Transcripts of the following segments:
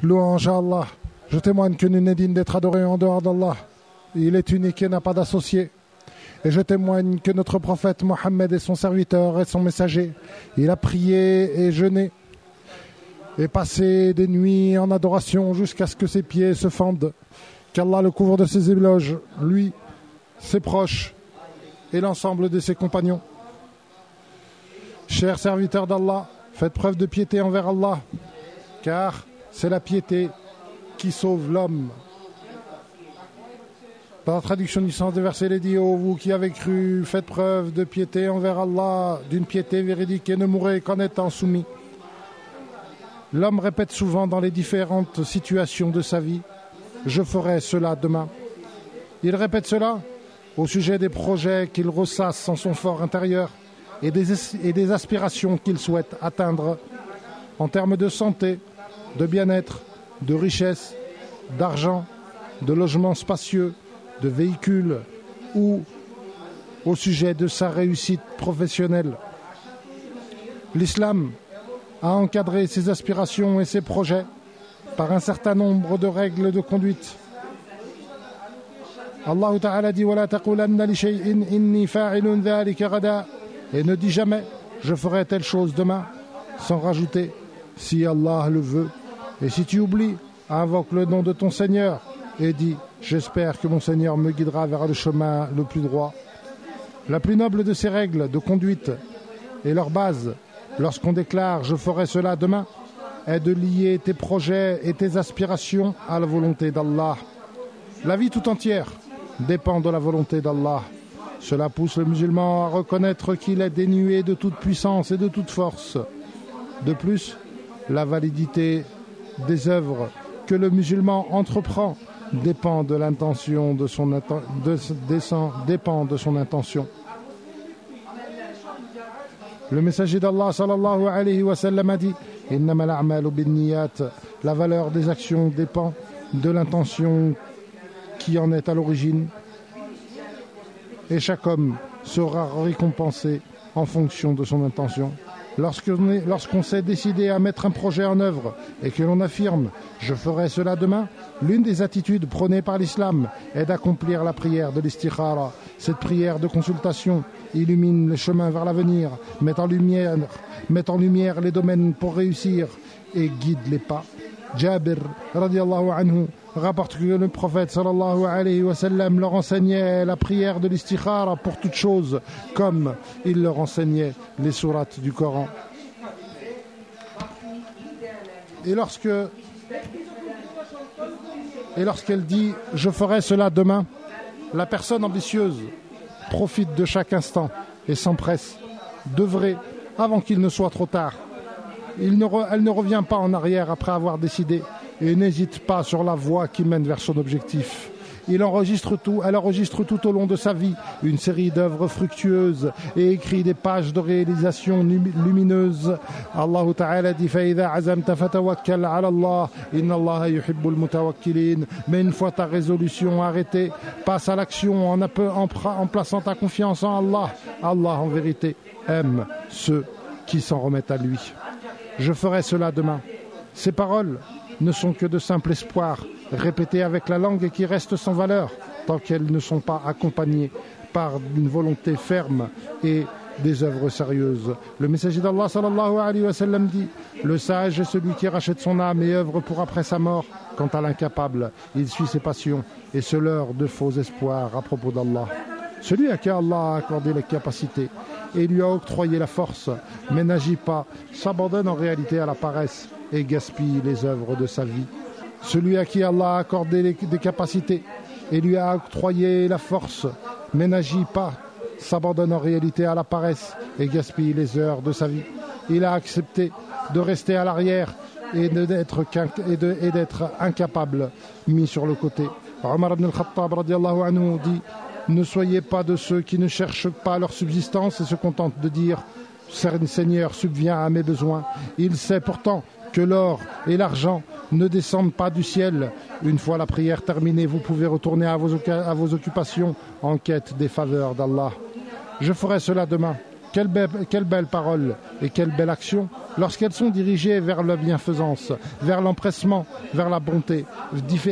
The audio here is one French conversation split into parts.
Louange à Allah. Je témoigne que nul n'est digne d'être adoré en dehors d'Allah. Il est unique et n'a pas d'associé. Et je témoigne que notre prophète Mohammed est son serviteur et son messager. Il a prié et jeûné et passé des nuits en adoration jusqu'à ce que ses pieds se fendent. Qu'Allah le couvre de ses éloges, lui, ses proches et l'ensemble de ses compagnons. Chers serviteurs d'Allah, faites preuve de piété envers Allah, car c'est la piété qui sauve l'homme. Dans la traduction du sens des versets, il est dit: ô vous qui avez cru, faites preuve de piété envers Allah, d'une piété véridique, et ne mourrez qu'en étant soumis. L'homme répète souvent dans les différentes situations de sa vie: je ferai cela demain. Il répète cela au sujet des projets qu'il ressasse en son fort intérieur et des aspirations qu'il souhaite atteindre en termes de santé, de bien-être, de richesse, d'argent, de logements spacieux, de véhicules ou au sujet de sa réussite professionnelle. L'islam a encadré ses aspirations et ses projets par un certain nombre de règles de conduite. Allah Ta'ala dit: وَلَا تَقُولَنَّ لِشَيْءٍ إِنِّي فَاعِلٌ ذَلِكَ غَدًا. Et ne dis jamais: je ferai telle chose demain, sans rajouter: si Allah le veut. Et si tu oublies, invoque le nom de ton Seigneur et dis: j'espère que mon Seigneur me guidera vers le chemin le plus droit. La plus noble de ces règles de conduite et leur base, lorsqu'on déclare je ferai cela demain, est de lier tes projets et tes aspirations à la volonté d'Allah. La vie tout entière dépend de la volonté d'Allah. Cela pousse le musulman à reconnaître qu'il est dénué de toute puissance et de toute force. De plus, la validité des œuvres que le musulman entreprend dépend de l'intention de son intention. Le messager d'Allah sallallahu alayhi wa sallam a dit: innamal a'malu binniyat. La valeur des actions dépend de l'intention qui en est à l'origine, et chaque homme sera récompensé en fonction de son intention. Lorsqu'on s'est décidé à mettre un projet en œuvre et que l'on affirme « je ferai cela demain », l'une des attitudes prônées par l'islam est d'accomplir la prière de l'istikhara. Cette prière de consultation illumine les chemins vers l'avenir, met en lumière les domaines pour réussir et guide les pas. Jabir radiallahu anhu rapporte que le prophète sallallahu alayhi wa sallam leur enseignait la prière de l'istikhara pour toute chose, comme il leur enseignait les sourates du Coran. Et lorsqu'elle dit « je ferai cela demain », la personne ambitieuse profite de chaque instant et s'empresse d'œuvrer avant qu'il ne soit trop tard. Elle ne revient pas en arrière après avoir décidé et n'hésite pas sur la voie qui mène vers son objectif. Elle enregistre tout au long de sa vie une série d'œuvres fructueuses et écrit des pages de réalisation lumineuses. Allah Ta'ala dit: فَإِذَا عَزَمْتَ فَتَوَكَّلْ عَلَى اللَّهِ إِنَّ اللَّهَ يُحِبُّ الْمُتَوَكِّلِينَ. Mais une fois ta résolution arrêtée, passe à l'action en plaçant ta confiance en Allah. Allah en vérité aime ceux qui s'en remettent à lui. Je ferai cela demain. Ces paroles ne sont que de simples espoirs répétés avec la langue et qui restent sans valeur tant qu'elles ne sont pas accompagnées par une volonté ferme et des œuvres sérieuses. Le messager d'Allah sallallahu alayhi wa sallam dit: le sage est celui qui rachète son âme et œuvre pour après sa mort. Quant à l'incapable, il suit ses passions et se leurre de faux espoirs à propos d'Allah. Celui à qui Allah a accordé les capacités et lui a octroyé la force, mais n'agit pas, s'abandonne en réalité à la paresse et gaspille les œuvres de sa vie. Celui à qui Allah a accordé des capacités et lui a octroyé la force, mais n'agit pas, s'abandonne en réalité à la paresse et gaspille les heures de sa vie. Il a accepté de rester à l'arrière et d'être incapable, mis sur le côté. Omar ibn al-Khattab radiallahu anhu dit: ne soyez pas de ceux qui ne cherchent pas leur subsistance et se contentent de dire « Seigneur, subviens à mes besoins ». Il sait pourtant que l'or et l'argent ne descendent pas du ciel. Une fois la prière terminée, vous pouvez retourner à vos occupations en quête des faveurs d'Allah. Je ferai cela demain. Quelle belle parole et quelle belle action. lorsqu'elles sont dirigées vers la bienfaisance, vers l'empressement, vers la bonté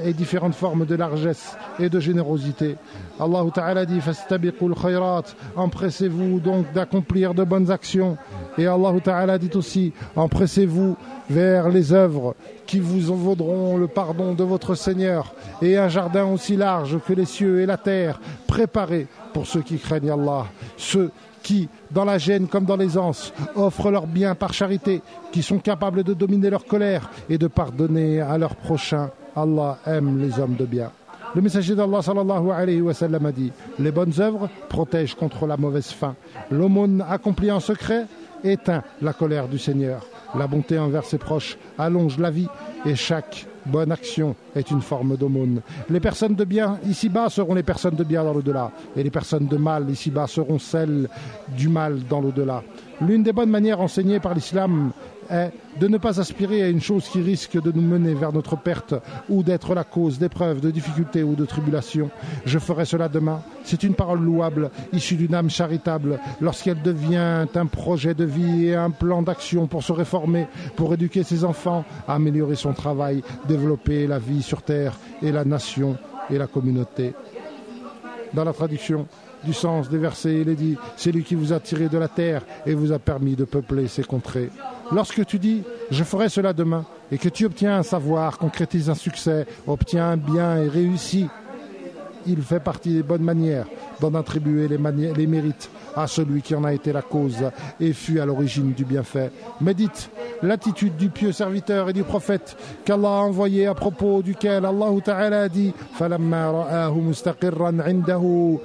et différentes formes de largesse et de générosité. Allah Ta'ala dit fastabiqul khayrat, empressez-vous donc d'accomplir de bonnes actions. Et Allah Ta'ala dit aussi empressez-vous vers les œuvres qui vous en vaudront le pardon de votre Seigneur et un jardin aussi large que les cieux et la terre, préparé pour ceux qui craignent Allah, ceux qui, dans la gêne comme dans l'aisance, offrent leurs biens par charité, qui sont capables de dominer leur colère et de pardonner à leurs prochains. Allah aime les hommes de bien. Le messager d'Allah sallallahu alayhi wa sallam a dit: les bonnes œuvres protègent contre la mauvaise fin. L'aumône accomplie en secret éteint la colère du Seigneur. La bonté envers ses proches allonge la vie et chaque bonne action est une forme d'aumône. Les personnes de bien ici-bas seront les personnes de bien dans l'au-delà et les personnes de mal ici-bas seront celles du mal dans l'au-delà. L'une des bonnes manières enseignées par l'islam est de ne pas aspirer à une chose qui risque de nous mener vers notre perte ou d'être la cause d'épreuves, de difficultés ou de tribulations. Je ferai cela demain. C'est une parole louable, issue d'une âme charitable, lorsqu'elle devient un projet de vie et un plan d'action pour se réformer, pour éduquer ses enfants, améliorer son travail, développer la vie sur terre et la nation et la communauté. Dans la traduction du sens des versets, il est dit: c'est lui qui vous a tiré de la terre et vous a permis de peupler ces contrées. Lorsque tu dis je ferai cela demain et que tu obtiens un savoir, concrétises un succès, obtiens un bien et réussis, il fait partie des bonnes manières d'en attribuer les mérites à celui qui en a été la cause et fut à l'origine du bienfait. Médite l'attitude du pieux serviteur et du prophète qu'Allah a envoyé, à propos duquel Allah Ta'ala a dit: فَلَمَّا رَآهُ مُسْتَقِرًّا عِنْدَهُ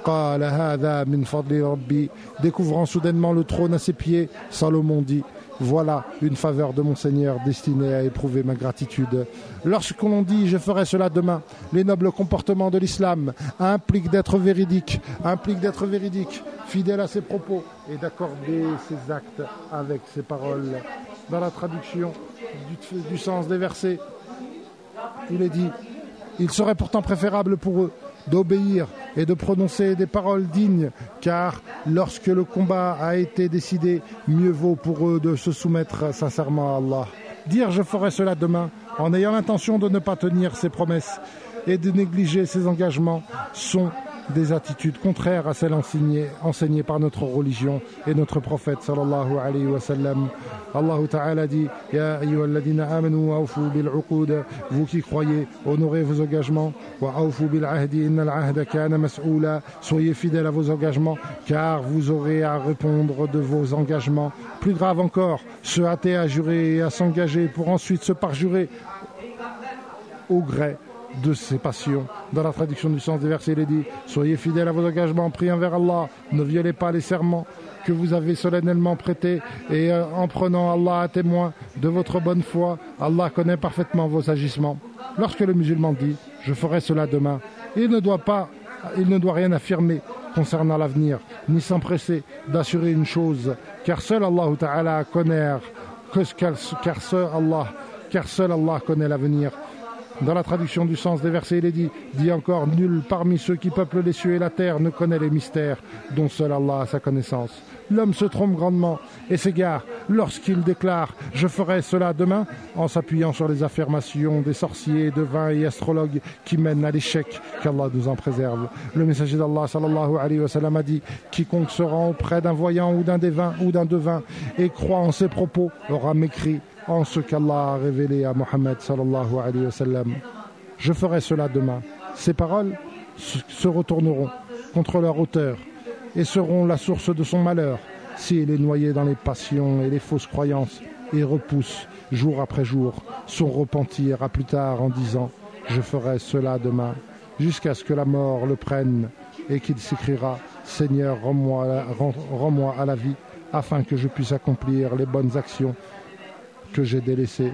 قَالَ هَذَا مِنْ فَضْلِ رَبِّي. Découvrant soudainement le trône à ses pieds, Salomon dit: voilà une faveur de mon Seigneur destinée à éprouver ma gratitude. Lorsqu'on dit je ferai cela demain, les nobles comportements de l'islam impliquent d'être véridique, fidèle à ses propos et d'accorder ses actes avec ses paroles. Dans la traduction du sens des versets, il est dit: il serait pourtant préférable pour eux d'obéir et de prononcer des paroles dignes, car lorsque le combat a été décidé, mieux vaut pour eux de se soumettre sincèrement à Allah. Dire je ferai cela demain en ayant l'intention de ne pas tenir ses promesses et de négliger ses engagements sont des attitudes contraires à celles enseignées par notre religion et notre prophète sallallahu alayhi wa sallam. Allah Ta'ala dit: Ya ayyuhalladhina amanu awfu bil uqud, vous qui croyez, honorez vos engagements. Wa awfu bil ahdi innal ahda kana mas'oula, soyez fidèles à vos engagements car vous aurez à répondre de vos engagements. Plus grave encore, se hâter à jurer et à s'engager pour ensuite se parjurer au gré de ses passions. Dans la traduction du sens des versets, il est dit: soyez fidèles à vos engagements pris envers Allah, ne violez pas les serments que vous avez solennellement prêtés et en prenant Allah à témoin de votre bonne foi, Allah connaît parfaitement vos agissements. Lorsque le musulman dit je ferai cela demain, il ne doit rien affirmer concernant l'avenir, ni s'empresser d'assurer une chose, car seul Allah Ta'ala connaît, car seul Allah connaît l'avenir. Dans la traduction du sens des versets, il est dit encore: nul parmi ceux qui peuplent les cieux et la terre ne connaît les mystères dont seul Allah a sa connaissance. L'homme se trompe grandement et s'égare lorsqu'il déclare je ferai cela demain, en s'appuyant sur les affirmations des sorciers, devins et astrologues qui mènent à l'échec, qu'Allah nous en préserve. Le messager d'Allah sallallahu alayhi wa sallam a dit: quiconque se rend auprès d'un voyant ou d'un devin et croit en ses propos aura mécrit en ce qu'Allah a révélé à Mohammed sallallahu alayhi wa sallam. Je ferai cela demain. Ces paroles se retourneront contre leur auteur et seront la source de son malheur s'il est noyé dans les passions et les fausses croyances et repousse jour après jour son repentir à plus tard en disant je ferai cela demain, jusqu'à ce que la mort le prenne et qu'il s'écriera: Seigneur, rends-moi à la vie afin que je puisse accomplir les bonnes actions que j'ai délaissé,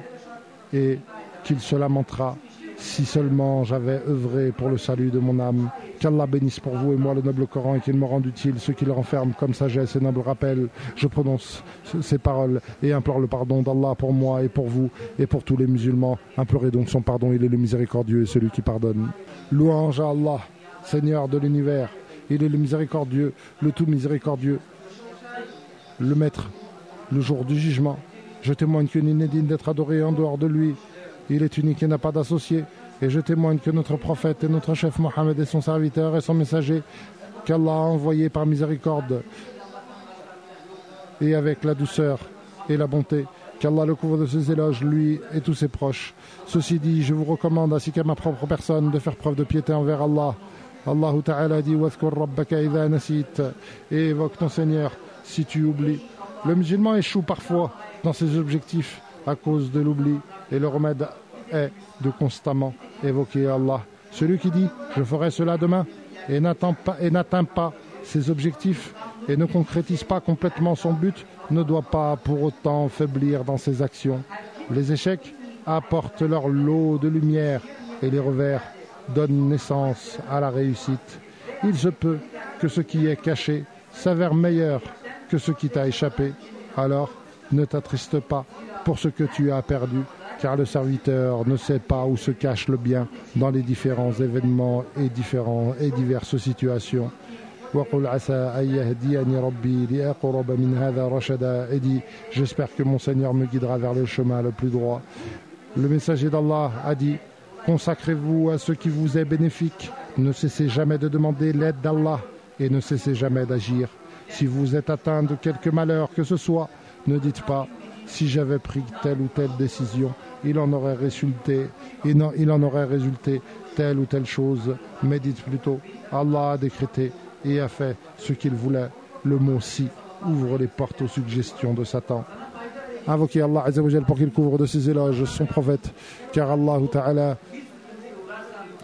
et qu'il se lamentera: si seulement j'avais œuvré pour le salut de mon âme. Qu'Allah bénisse pour vous et moi le noble Coran et qu'il me rende utile ce qu'il renferme comme sagesse et noble rappel. Je prononce ces paroles et implore le pardon d'Allah pour moi et pour vous et pour tous les musulmans. Implorez donc son pardon, il est le miséricordieux et celui qui pardonne. Louange à Allah, Seigneur de l'univers. Il est le miséricordieux, le tout miséricordieux, le maître, le jour du jugement. Je témoigne que nul n'est digne d'être adoré en dehors de lui. Il est unique et n'a pas d'associé. Et je témoigne que notre prophète et notre chef Mohammed est son serviteur et son messager, qu'Allah a envoyé par miséricorde et avec la douceur et la bonté. Qu'Allah le couvre de ses éloges, lui et tous ses proches. Ceci dit, je vous recommande, ainsi qu'à ma propre personne, de faire preuve de piété envers Allah. Allah Ta'ala dit Wadhkur rabbaka idha nasit, et évoque ton Seigneur si tu oublies. Le musulman échoue parfois dans ses objectifs à cause de l'oubli, et le remède est de constamment évoquer Allah. Celui qui dit je ferai cela demain et n'atteint pas ses objectifs et ne concrétise pas complètement son but ne doit pas pour autant faiblir dans ses actions. Les échecs apportent leur lot de lumière et les revers donnent naissance à la réussite. Il se peut que ce qui est caché s'avère meilleur que ce qui t'a échappé. Alors, ne t'attriste pas pour ce que tu as perdu, car le serviteur ne sait pas où se cache le bien dans les différents événements et diverses situations. Et dit, j'espère que mon Seigneur me guidera vers le chemin le plus droit. Le messager d'Allah a dit, consacrez-vous à ce qui vous est bénéfique, ne cessez jamais de demander l'aide d'Allah et ne cessez jamais d'agir. Si vous êtes atteint de quelque malheur que ce soit, ne dites pas, si j'avais pris telle ou telle décision, il en aurait résulté telle ou telle chose, mais dites plutôt, Allah a décrété et a fait ce qu'il voulait. Le mot si ouvre les portes aux suggestions de Satan. Invoquez Allah Azza wa Jal pour qu'il couvre de ses éloges son prophète, car Allah Ta'ala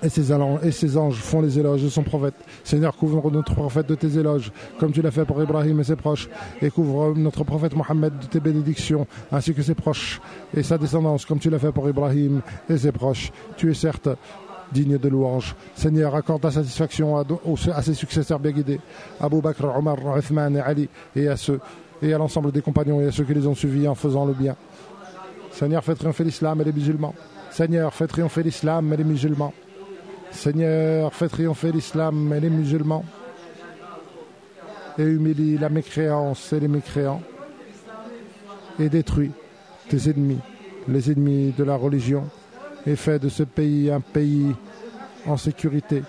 et ses anges font les éloges de son prophète. Seigneur, couvre notre prophète de tes éloges, comme tu l'as fait pour Ibrahim et ses proches, et couvre notre prophète Mohammed de tes bénédictions, ainsi que ses proches et sa descendance, comme tu l'as fait pour Ibrahim et ses proches. Tu es certes digne de louange. Seigneur, accorde ta satisfaction à ses successeurs bien guidés, Abu Bakr, Omar, Uthman et Ali, et à l'ensemble des compagnons et à ceux qui les ont suivis en faisant le bien. Seigneur, fais triompher l'islam et les musulmans. Seigneur, fais triompher l'islam et les musulmans. Seigneur, fais triompher l'islam et les musulmans, et humilie la mécréance et les mécréants, et détruis tes ennemis, les ennemis de la religion, et fais de ce pays un pays en sécurité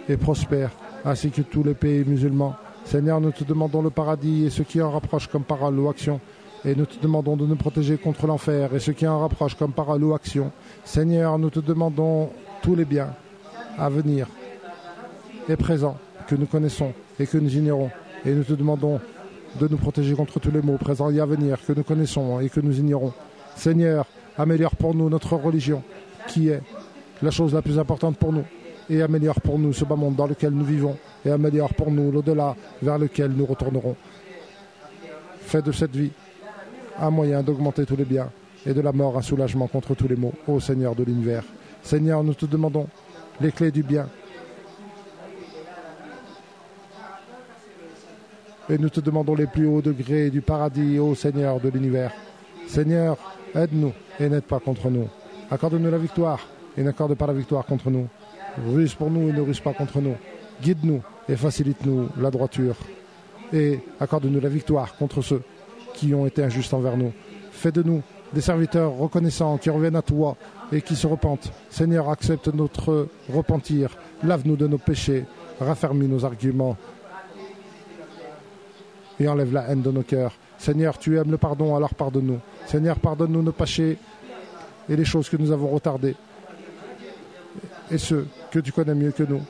et prospère, ainsi que tous les pays musulmans. Seigneur, nous te demandons le paradis et ce qui en rapproche comme parole ou action, et nous te demandons de nous protéger contre l'enfer et ce qui en rapproche comme parole ou action. Seigneur, nous te demandons tous les biens à venir et présents que nous connaissons et que nous ignorons, et nous te demandons de nous protéger contre tous les maux présents et à venir que nous connaissons et que nous ignorons. Seigneur, améliore pour nous notre religion, qui est la chose la plus importante pour nous, et améliore pour nous ce bas monde dans lequel nous vivons, et améliore pour nous l'au-delà vers lequel nous retournerons. Fais de cette vie un moyen d'augmenter tous les biens et de la mort un soulagement contre tous les maux, ô Seigneur de l'univers. Seigneur, nous te demandons les clés du bien, et nous te demandons les plus hauts degrés du paradis, ô Seigneur de l'univers. Seigneur, aide-nous et n'aide pas contre nous. Accorde-nous la victoire et n'accorde pas la victoire contre nous. Ruse pour nous et ne ruse pas contre nous. Guide-nous et facilite-nous la droiture, et accorde-nous la victoire contre ceux qui ont été injustes envers nous. Fais de nous des serviteurs reconnaissants qui reviennent à toi et qui se repentent. Seigneur, accepte notre repentir, lave-nous de nos péchés, raffermis nos arguments et enlève la haine de nos cœurs. Seigneur, tu aimes le pardon, alors pardonne-nous. Seigneur, pardonne-nous nos péchés et les choses que nous avons retardées et ceux que tu connais mieux que nous.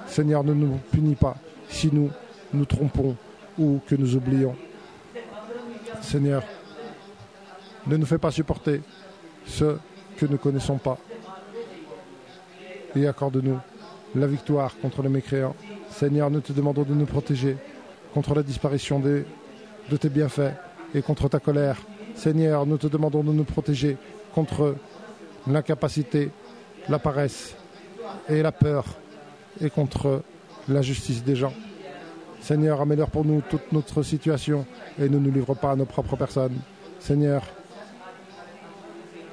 Seigneur, ne nous punis pas si nous nous trompons ou que nous oublions. Seigneur, ne nous fais pas supporter ce que nous ne connaissons pas, et accorde-nous la victoire contre les mécréants. Seigneur, nous te demandons de nous protéger contre la disparition de tes bienfaits et contre ta colère. Seigneur, nous te demandons de nous protéger contre l'incapacité, la paresse et la peur, et contre l'injustice des gens. Seigneur, améliore pour nous toute notre situation et ne nous livre pas à nos propres personnes. Seigneur,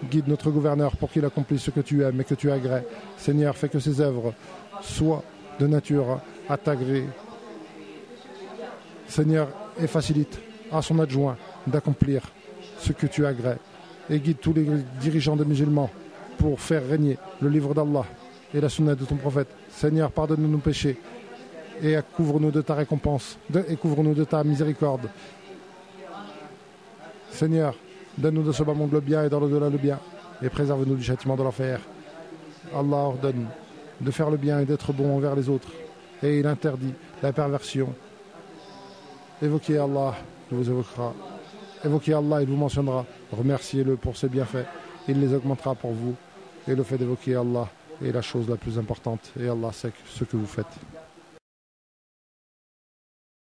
guide notre gouverneur pour qu'il accomplisse ce que tu aimes et que tu agrées. Seigneur, fais que ses œuvres soient de nature à t'agréer. Seigneur, et facilite à son adjoint d'accomplir ce que tu agrées et guide tous les dirigeants des musulmans pour faire régner le livre d'Allah et la sunna de ton prophète. Seigneur, pardonne-nous nos péchés et couvre-nous de ta récompense et couvre-nous de ta miséricorde. Seigneur, donne-nous de ce bas monde le bien et dans l'au-delà le bien et préserve-nous du châtiment de l'enfer. Allah ordonne de faire le bien et d'être bon envers les autres et il interdit la perversion. Évoquez Allah, il vous évoquera. Évoquez Allah, il vous mentionnera. Remerciez-le pour ses bienfaits. Il les augmentera pour vous. Et le fait d'évoquer Allah est la chose la plus importante. Et Allah sait ce que vous faites.